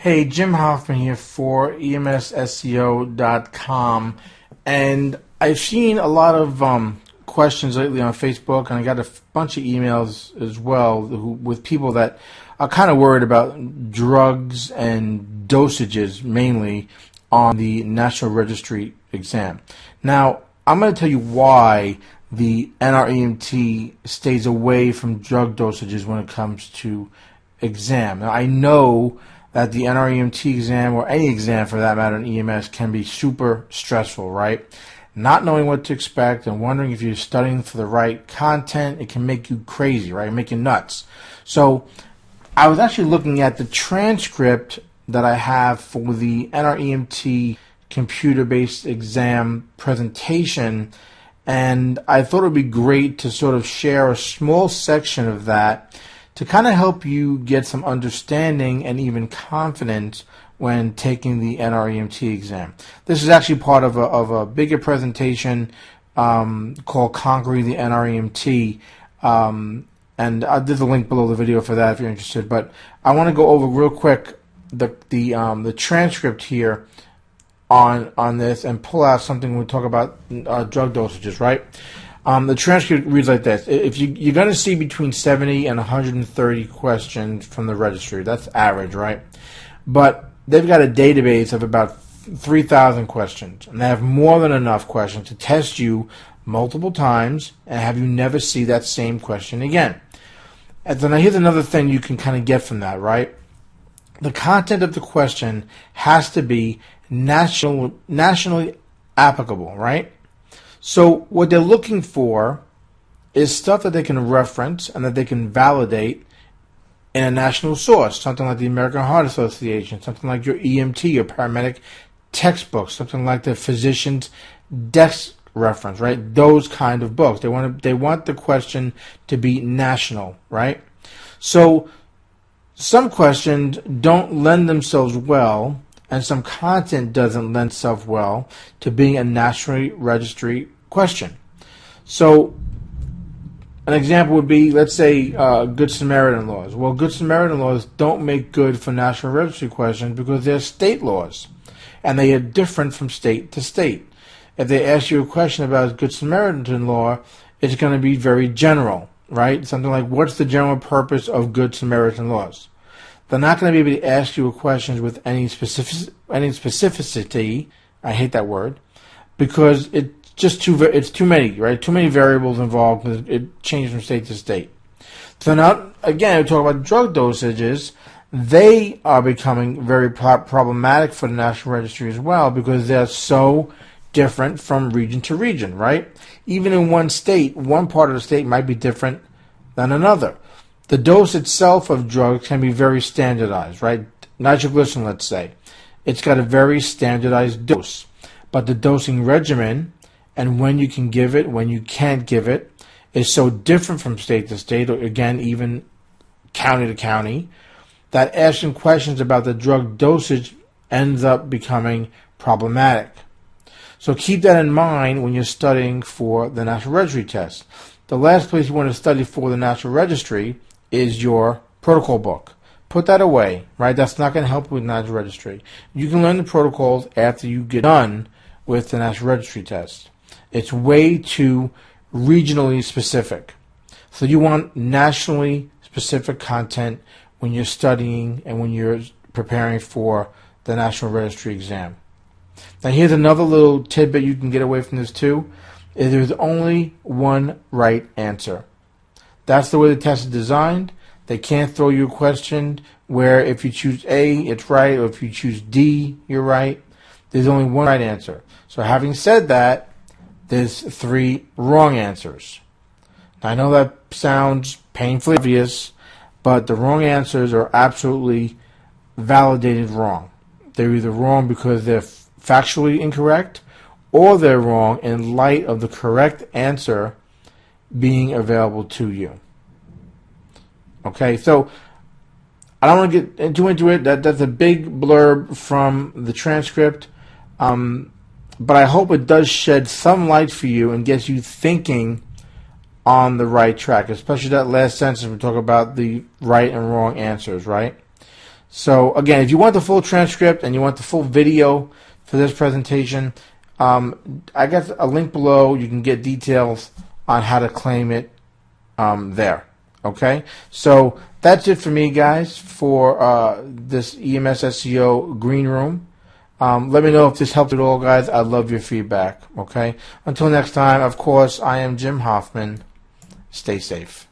Hey, Jim Hoffman here for EMSSEO.com, and I've seen a lot of questions lately on Facebook, and I got a bunch of emails as well with people that are kind of worried about drugs and dosages, mainly on the National Registry exam. Now, I'm going to tell you why the NREMT stays away from drug dosages when it comes to exam. Now, I know that the NREMT exam, or any exam for that matter in EMS, can be super stressful, right? Not knowing what to expect and wondering if you're studying for the right content, it can make you crazy, right? Make you nuts. So I was actually looking at the transcript that I have for the NREMT computer-based exam presentation, and I thought it would be great to sort of share a small section of that to kind of help you get some understanding and even confidence when taking the NREMT exam. This is actually part of a bigger presentation called Conquering the NREMT, and there's a link below the video for that if you're interested. But I want to go over real quick the transcript here on this and pull out something when we talk about drug dosages, right? The transcript reads like this. If you're going to see between 70 and 130 questions from the registry. That's average, right? But they've got a database of about 3,000 questions, and they have more than enough questions to test you multiple times and have you never see that same question again. And so now here's another thing you can kind of get from that, right? The content of the question has to be nationally applicable, right? So what they're looking for is stuff that they can reference and that they can validate in a national source, something like the American Heart Association, something like your EMT, your paramedic textbooks, something like the physician's desk reference, right? Those kind of books. They want the question to be national, right? So some questions don't lend themselves well, and some content doesn't lend itself well to being a National Registry question. So an example would be, let's say, Good Samaritan laws. Well, Good Samaritan laws don't make good for National Registry questions because they're state laws, and they are different from state to state. If they ask you a question about Good Samaritan law, it's going to be very general, right? Something like, what's the general purpose of Good Samaritan laws? They're not going to be able to ask you questions with any specificity. I hate that word, because it's too many, right? Too many variables involved because it changes from state to state. So now, again, we talk about drug dosages. They are becoming very problematic for the National Registry as well because they're so different from region to region, right? Even in one state, one part of the state might be different than another. The dose itself of drugs can be very standardized, right? Nitroglycerin, let's say. It's got a very standardized dose. But the dosing regimen and when you can give it, when you can't give it, is so different from state to state, or again, even county to county, that asking questions about the drug dosage ends up becoming problematic. So keep that in mind when you're studying for the National Registry test. The last place you want to study for the National Registry is your protocol book. Put that away, right? That's not going to help you with National Registry. You can learn the protocols after you get done with the National Registry test. It's way too regionally specific. So you want nationally specific content when you're studying and when you're preparing for the National Registry exam. Now here's another little tidbit you can get away from this too, is there's only one right answer. That's the way the test is designed. They can't throw you a question where if you choose A, it's right, or if you choose D, you're right. There's only one right answer. So having said that, there's 3 wrong answers. Now, I know that sounds painfully obvious, but the wrong answers are absolutely validated wrong. They're either wrong because they're factually incorrect, or they're wrong in light of the correct answer being available to you. Okay, so I don't want to get too into it. That's a big blurb from the transcript, but I hope it does shed some light for you and gets you thinking on the right track, especially that last sentence we talk about the right and wrong answers, right? So again, if you want the full transcript and you want the full video for this presentation, I got a link below. You can get details on how to claim it there. Okay, so that's it for me, guys, for this EMS SEO green room. Let me know if this helped at all, guys. I'd love your feedback. Okay, until next time, of course, I am Jim Hoffman. Stay safe.